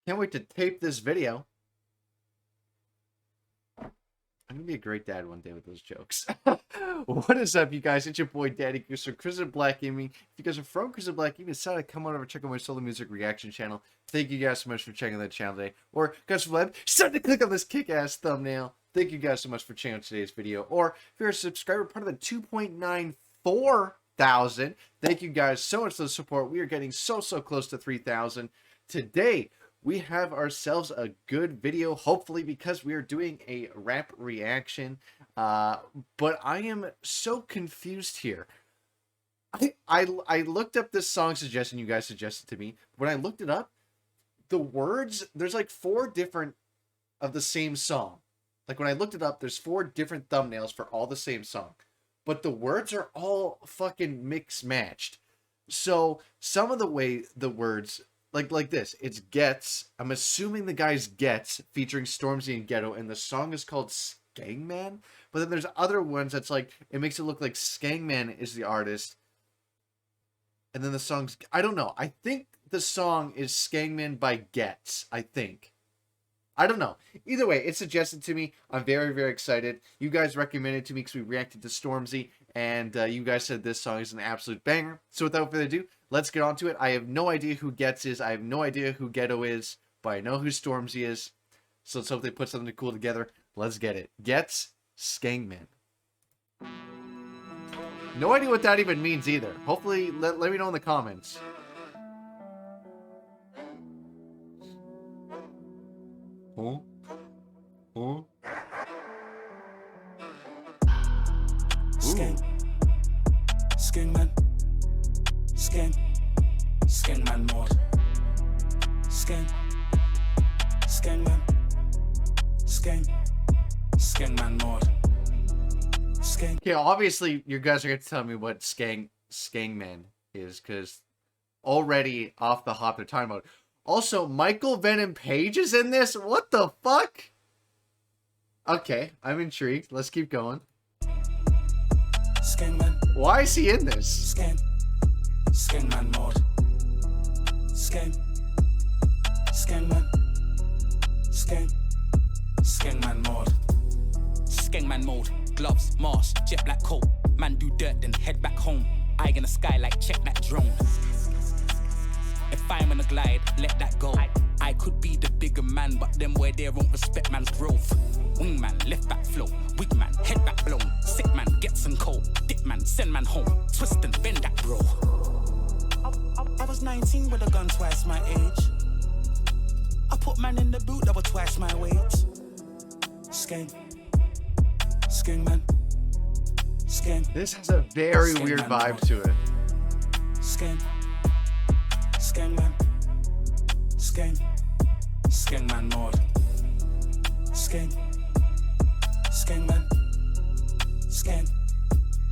Can't wait to tape this video. I'm gonna be a great dad one day with those jokes. What is up, you guys? It's your boy Daddy Goose from Cred Black Gaming. If you guys are from Cred Black Gaming, decided to come on over and check out my solo music reaction channel. Thank you guys so much for checking that channel today. Or guys from web, start to click on this kick-ass thumbnail. Thank you guys so much for checking out today's video. Or if you're a subscriber, part of the 2.94 thousand, thank you guys so much for the support. We are getting so close to 3,000 today. We have ourselves a good video, hopefully, because we are doing a rap reaction. But I am so confused here. I looked up this song suggestion you guys suggested to me. When I looked it up, the words, there's like 4 different of the same song. Like when I looked it up, there's 4 different thumbnails for all the same song. But the words are all fucking mix matched. So some of the way the words... Like this, it's Ghetts. I'm assuming the guy's Ghetts, featuring Stormzy and Ghetto, and the song is called Skengman. But then there's other ones that's like, it makes it look like Skengman is the artist. And then the song's, I don't know. I think the song is Skengman by Ghetts, I think. I don't know. Either way, it's suggested to me. I'm very excited. You guys recommended it to me because we reacted to Stormzy, and you guys said this song is an absolute banger. So without further ado, let's get on to it. I have no idea who Ghetts is. I have no idea who Ghetto is, but I know who Stormzy is. So let's hope they put something cool together. Let's get it. Ghetts, Skengman. No idea what that even means either. Hopefully, let me know in the comments. Oh. Oh. Skengman. Skengman mod. Skengman. Skengman mod. Okay, obviously you guys are going to tell me what Skengman is, because already off the hop they're talking about. Also, Michael Venom Page is in this? What the fuck? Okay, I'm intrigued. Let's keep going. Skengman. Why is he in this? Skengman mod. Skengman. Skengman mod. Skengman mode, gloves, mask, jet black coat. Man do dirt, then head back home. Eye in the sky like check that drone. If I'm on a glide, let that go. I could be the bigger man, but them where they won't respect man's growth. Wingman, left back flow. Weak man, head back blown. Sick man, get some cold. Dip man, send man home. Twist and bend that bro. I was 19 with a gun twice my age. I put man in the boot that was twice my weight. Skengman. This has a very weird vibe to it. Skengman mod.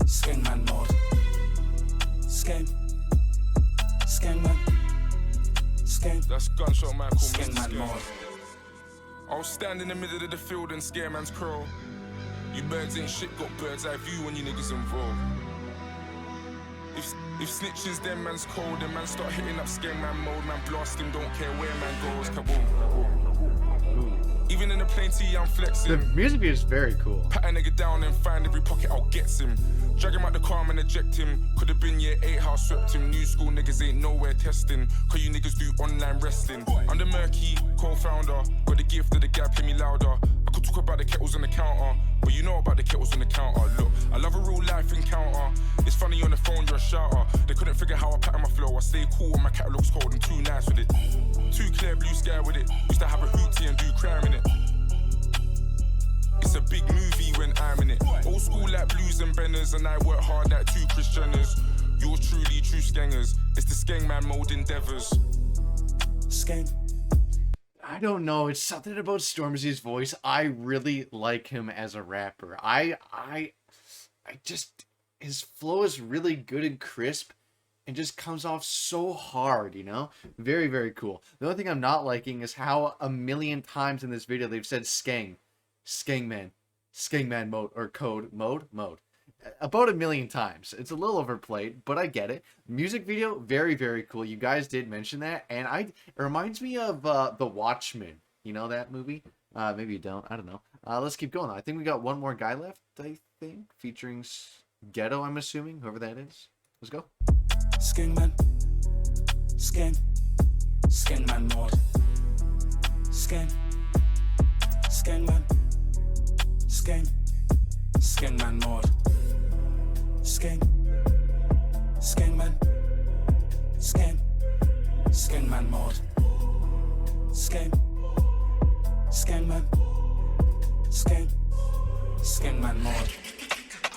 Skengman mod. That's gunshot man called Skengman mod. I'll stand in the middle of the field and scare man's crow. You birds ain't shit, got bird's eye view when you niggas involved. If snitches, then man's cold, then man start hitting up Skengman mode. Man blast him, don't care where man goes. Kaboom. Even in the plain tee, I'm flexing. The music is very cool. Pat a nigga down and find every pocket I'll get him. Drag him out the car and eject him. Could've been year 8 house swept him. New school niggas ain't nowhere testing. Cause you niggas do online wrestling. I'm the murky co-founder. Got the gift of the gap, hear me louder. I could talk about the kettles on the counter, but you know about the kettles on the counter. Look, I love a real life encounter. It's funny on the phone, you're a shouter. They couldn't figure how I pattern my flow. I stay cool when my catalog's cold. I'm too nice with it. Too clear, blue sky with it. Used to have a hootie and do crime in it. It's a big movie when I'm in it. Old school like Blues and Benners, and I work hard like 2 Chris Jenners. Yours truly, true Skengers. It's the Skengman mode endeavors. I don't know. It's something about Stormzy's voice. I really like him as a rapper. I just, his flow is really good and crisp and just comes off so hard, you know? Very cool. The only thing I'm not liking is how a million times in this video they've said Skengman mode, or mode. about 1,000,000 times. It's a little overplayed, but I get it. Music video, very, very cool. You guys did mention that, and it reminds me of The Watchmen. You know that movie? Maybe you don't. I don't know. Let's keep going. I think we got one more guy left, I think, featuring Ghetto, I'm assuming, whoever that is. Let's go. Skengman. Skengman mod. Skengman. Skengman mod. Skengman. Skengman mod. Skengman mod.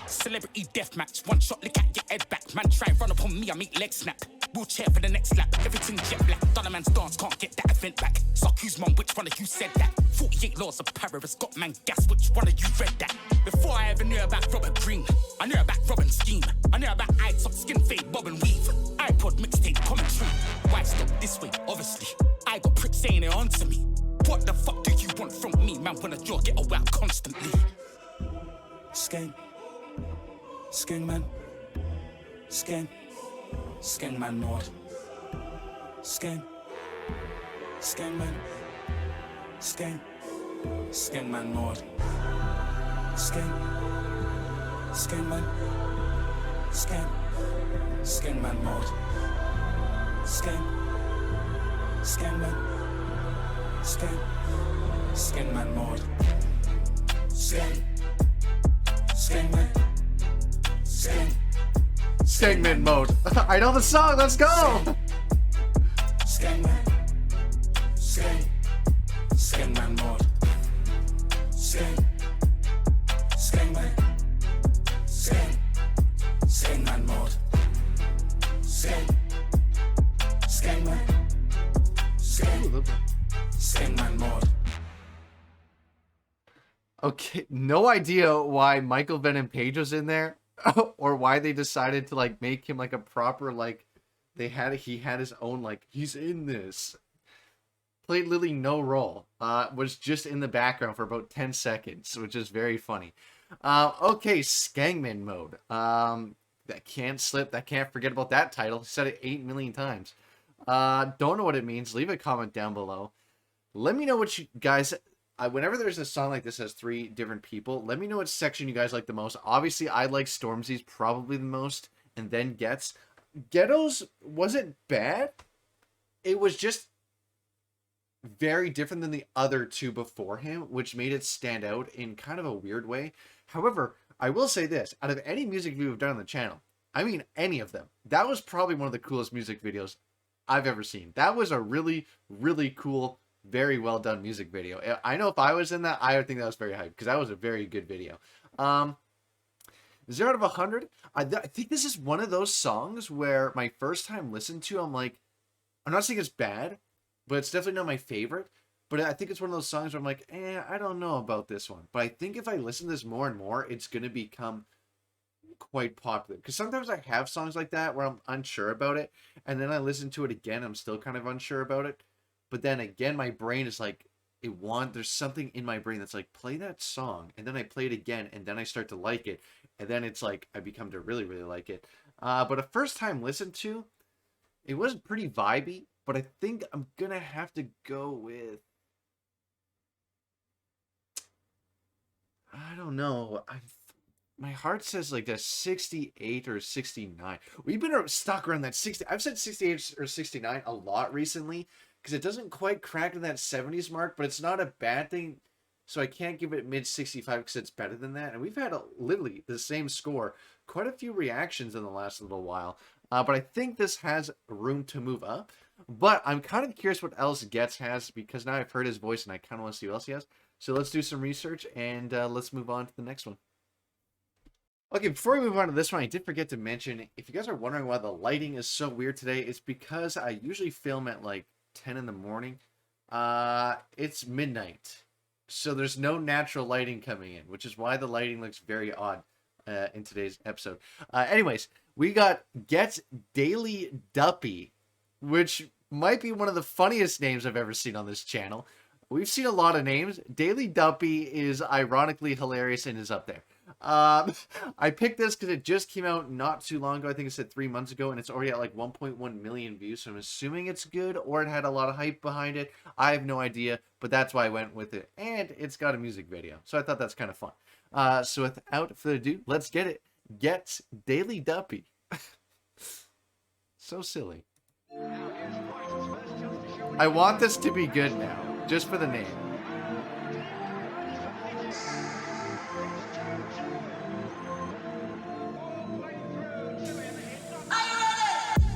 Celebrity deathmatch, one shot, lick at your head back. Man, try and run upon me, I make leg snap. Wheelchair for the next lap, everything jet black. Done a man's dance, can't get that event back. Suck whose mum, which one of you said that? 48 laws of Paris, got man gas, which one of you read that? Before I ever knew about Robert Green, I knew about Robin Scheme. I knew about eye top, skin fade, bob and weave. iPod, mixtape, commentary. Why stop this way? Obviously, I got pricks saying it onto me. What the fuck do you want from me, man? When a jaw get away out constantly. Skengman. Skengman mod. Skengman. Skengman mod. Skengman. Skengman mod. Skengman mod. Skengman mode. I know the song. Let's go. Skengman mod. Skengman mod. Skengman mod. Okay, no idea why Michael Venom Page was in there, or why they decided to like make him like a proper like he had his own like he's in this. Played literally no role. Was just in the background for about 10 seconds, which is very funny. Okay, Skengman mode. That can't slip. That can't forget about that title. Said it 8,000,000 times. Don't know what it means. Leave a comment down below. Let me know what you guys. Whenever there's a song like this has 3 different people, let me know what section you guys like the most. Obviously, I like Stormzy's probably the most, and then Ghetts. Ghetto's wasn't bad. It was just very different than the other 2 before him, which made it stand out in kind of a weird way. However, I will say this. Out of any music video we've done on the channel, I mean any of them, that was probably one of the coolest music videos I've ever seen. That was a really, really cool, very well done music video. I know if I was in that, I would think that was very hype, because that was a very good video. 0 out of 100. I think this is one of those songs where my first time listened to, I'm like, I'm not saying it's bad, but it's definitely not my favorite. But I think it's one of those songs where I'm like, I don't know about this one. But I think if I listen to this more and more, it's going to become quite popular. Because sometimes I have songs like that where I'm unsure about it, and then I listen to it again, I'm still kind of unsure about it. But then again, my brain is like, there's something in my brain that's like, play that song. And then I play it again, and then I start to like it. And then it's like, I become to really, really like it. But a first time listen to, it was pretty vibey. But I think I'm going to have to go with, I don't know. My heart says like a 68 or 69. We've been stuck around that 60. I've said 68 or 69 a lot recently, because it doesn't quite crack to that 70s mark, but it's not a bad thing. So I can't give it mid 65 because it's better than that. And we've had literally the same score, quite a few reactions in the last little while. But I think this has room to move up. But I'm kind of curious what else Ghetts has, because now I've heard his voice and I kind of want to see what else he has. So let's do some research, and let's move on to the next one. Okay, before we move on to this one, I did forget to mention, if you guys are wondering why the lighting is so weird today, it's because I usually film at like 10 in the morning. It's midnight, so there's no natural lighting coming in, which is why the lighting looks very odd in today's episode. Anyways, we got Ghetts Daily Duppy, which might be one of the funniest names I've ever seen on this channel. We've seen a lot of names. Daily Duppy is ironically hilarious and is up there. I picked this because it just came out not too long ago. I think it said 3 months ago, and it's already at like 1.1 million views. So I'm assuming it's good, or it had a lot of hype behind it. I have no idea, but that's why I went with it. And it's got a music video, so I thought that's kind of fun. So without further ado, let's get it. Ghetts Daily Duppy. So silly. I want this to be good now, just for the name.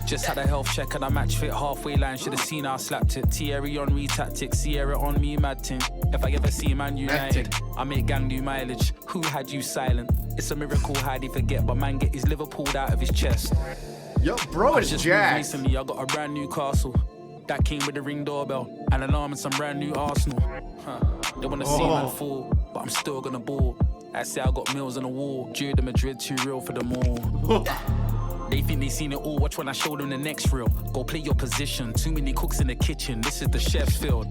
Just had a health check and I match fit halfway line. Should have seen how I slapped it. Thierry on re-tactics, Sierra on me, mad ting. If I ever see Man United, I make gang new mileage. Who had you silent? It's a miracle how'd he forget, but man get his liver pulled out of his chest. Yo, bro, it's just Jack. Recently, I got a brand new castle that came with a ring doorbell, an alarm and some brand new Arsenal. They wanna see man fall, but I'm still gonna ball. I say I got meals on the wall. Due to Madrid, too real for them all. They think they seen it all, watch when I show them the next reel. Go play your position, too many cooks in the kitchen, this is the chef's field.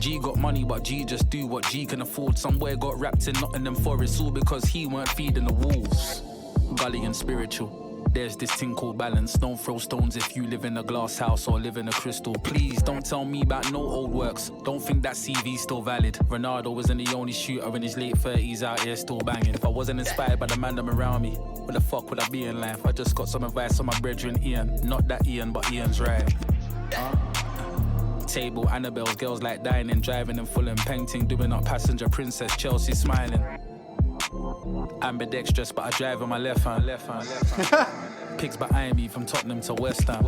G got money, but G just do what G can afford. Somewhere got wrapped in Nottingham Forest, all because he weren't feeding the wolves. Gully and spiritual, there's this thing called balance. Don't throw stones if you live in a glass house or live in a crystal. Please don't tell me about no old works, don't think that CV's still valid. Ronaldo wasn't the only shooter in his late 30s out here still banging. If I wasn't inspired by the man them around me, where the fuck would I be in life? I just got some advice on my brethren Ian. Not that Ian, but Ian's right. Table, Annabelle's, girls like dining, driving and full and painting, doing up passenger princess, Chelsea smiling. Ambidextrous, but I drive on my left hand. Pigs behind me from Tottenham to West Ham.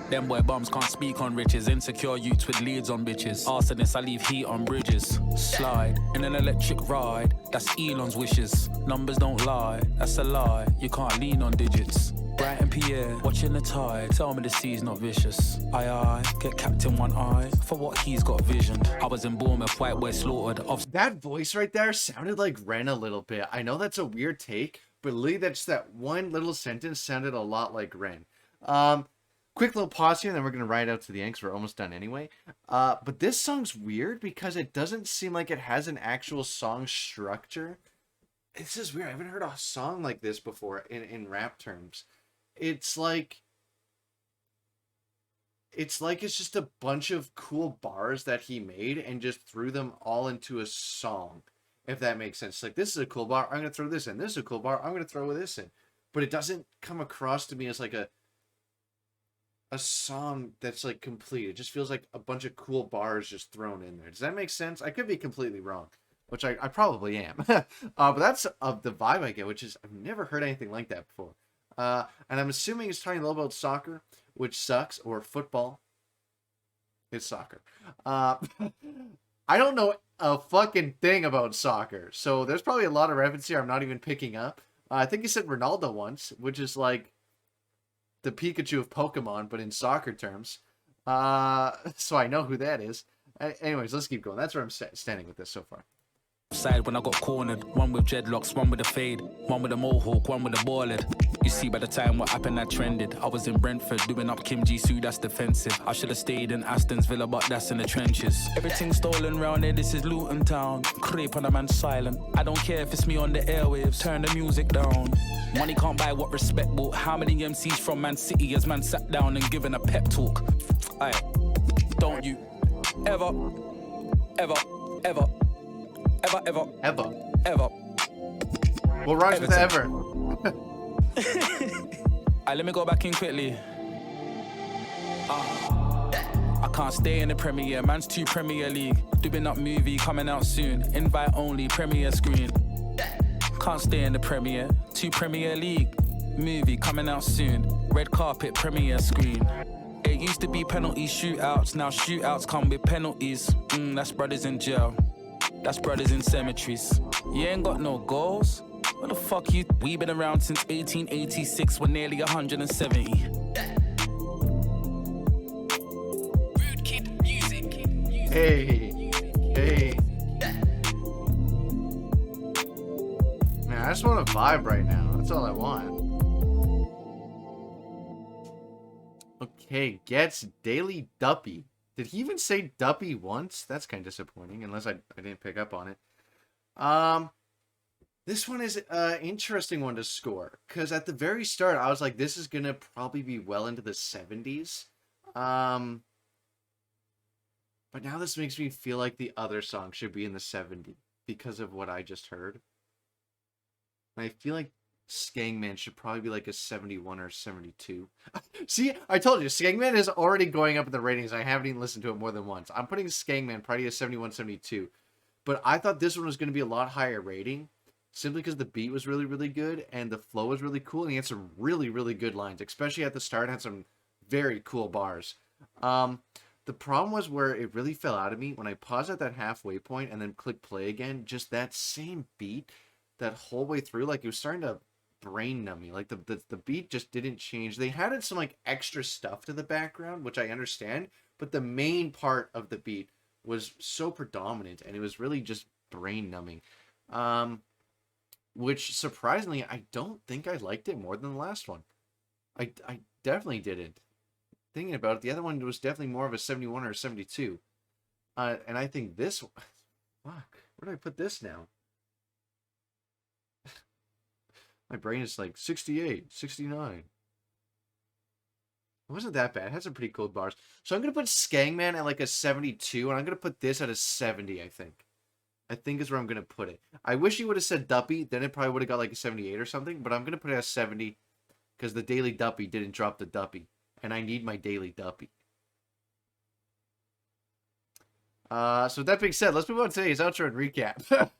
Them boy bums can't speak on riches. Insecure youths with leads on bitches. Arsonists, I leave heat on bridges. Slide in an electric ride, that's Elon's wishes. Numbers don't lie, that's a lie. You can't lean on digits. Bright and Pierre, watching the tide. Tell me the sea's not vicious. I get capped in one eye for what he's got visioned. I was in Bournemouth, White Boy slaughtered. That voice right there sounded like Ren a little bit. I know that's a weird take, but literally that's that one little sentence sounded a lot like Ren. Quick little pause here, and then we're going to ride out to the end because we're almost done anyway. But this song's weird because it doesn't seem like it has an actual song structure. It's just weird. I haven't heard a song like this before in rap terms. It's like it's just a bunch of cool bars that he made and just threw them all into a song, if that makes sense. Like, this is a cool bar, I'm going to throw this in. This is a cool bar, I'm going to throw this in. But it doesn't come across to me as like a song that's like complete. It just feels like a bunch of cool bars just thrown in there. Does that make sense? I could be completely wrong, which I probably am. But that's the vibe I get, which is I've never heard anything like that before. And I'm assuming it's talking a little about soccer, which sucks, or football. It's soccer. I don't know a fucking thing about soccer, so there's probably a lot of reference here I'm not even picking up. I think he said Ronaldo once, which is like the Pikachu of Pokemon, but in soccer terms. So I know who that is. Anyways, let's keep going. That's where I'm standing with this so far. Side when I got cornered, one with dreadlocks, one with a fade, one with a mohawk, one with a ball head. You see by the time what happened I trended. I was in Brentford doing up Kim Ji-Soo, that's defensive. I should have stayed in Aston's Villa, but that's in the trenches. Everything stolen round here, this is Luton Town. Creep on a man silent. I don't care if it's me on the airwaves, turn the music down. Money can't buy what respect bought. How many MCs from Man City has man sat down and given a pep talk? Aye, don't you ever We'll rise with ever. Let me go back in quickly. I can't stay in the Premier, man's too Premier League. Doing up movie coming out soon. Invite only, Premier screen. Can't stay in the Premier, too Premier League. Movie coming out soon. Red carpet, Premier screen. It used to be penalty shootouts, now shootouts come with penalties. That's brothers in jail. That's brothers in cemeteries. You ain't got no goals? What the fuck you? We been around since 1886, we're nearly 170. Rude Kid Music. Hey. Man, I just want to vibe right now. That's all I want. Okay, Ghetts Daily Duppy. Did he even say Duppy once? That's kind of disappointing, unless I didn't pick up on it. This one is an interesting one to score, because at the very start, I was like, this is going to probably be well into the 70s. But now this makes me feel like the other song should be in the 70s because of what I just heard. And I feel like Skengman should probably be like a 71 or 72. See, I told you, Skengman is already going up in the ratings. I haven't even listened to it more than once. I'm putting Skengman probably a 71, 72. But I thought this one was going to be a lot higher rating, simply because the beat was really, really good, and the flow was really cool, and he had some really, really good lines, especially at the start, had some very cool bars. The problem was where it really fell out of me when I paused at that halfway point and then click play again, just that same beat, that whole way through, like, it was starting to brain numb me. Like, the beat just didn't change. They added some, like, extra stuff to the background, which I understand, but the main part of the beat was so predominant, and it was really just brain numbing. Which, surprisingly, I don't think I liked it more than the last one. I definitely didn't. Thinking about it, the other one was definitely more of a 71 or a 72. And I think this... Fuck, where do I put this now? My brain is like 68, 69. It wasn't that bad. It had some pretty cool bars. So I'm going to put Skengman at like a 72, and I'm going to put this at a 70, I think. I think is where I'm going to put it. I wish you would have said Duppy. Then it probably would have got like a 78 or something. But I'm going to put it at 70 because the Daily Duppy didn't drop the Duppy. And I need my Daily Duppy. So with that being said, let's move on to today's outro and recap.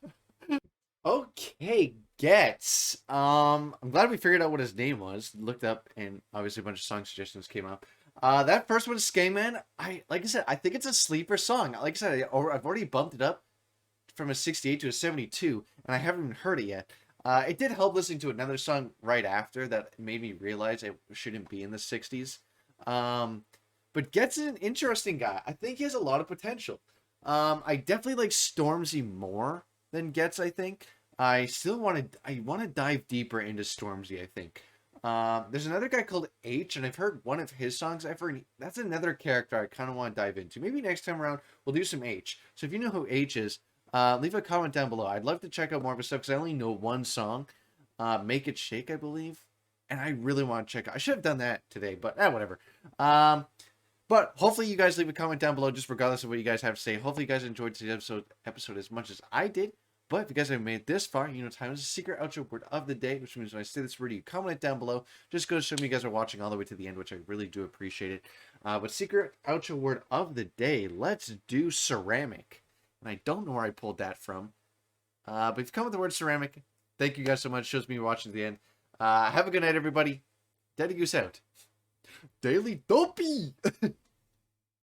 Okay, Ghetts. I'm glad we figured out what his name was. Looked up, and obviously a bunch of song suggestions came up. That first one is Skengman. Like I said, I think it's a sleeper song. Like I said, I've already bumped it up from a 68 to a 72, and I haven't even heard it yet. It did help listening to another song right after that made me realize it shouldn't be in the 60s. But Ghetts is an interesting guy. I think he has a lot of potential. I definitely like Stormzy more than Ghetts, I think. I want to dive deeper into Stormzy, I think. There's another guy called H, and I've heard one of his songs. That's another character I kind of want to dive into. Maybe next time around we'll do some H. So if you know who H is, leave a comment down below. I'd love to check out more of his stuff because I only know one song, Make It Shake, I believe. And I really want to check out. I should have done that today, but whatever. But hopefully you guys leave a comment down below, just regardless of what you guys have to say. Hopefully you guys enjoyed today's episode as much as I did. But if you guys have made it this far, you know time is a secret outro word of the day, which means when I say this word, you comment it down below. Just go to show me you guys are watching all the way to the end, which I really do appreciate it. But secret outro word of the day, let's do ceramic. And I don't know where I pulled that from. But if you come with the word ceramic, thank you guys so much. Shows me you're watching to the end. Have a good night, everybody. Daddy Goose out. Daily Duppy!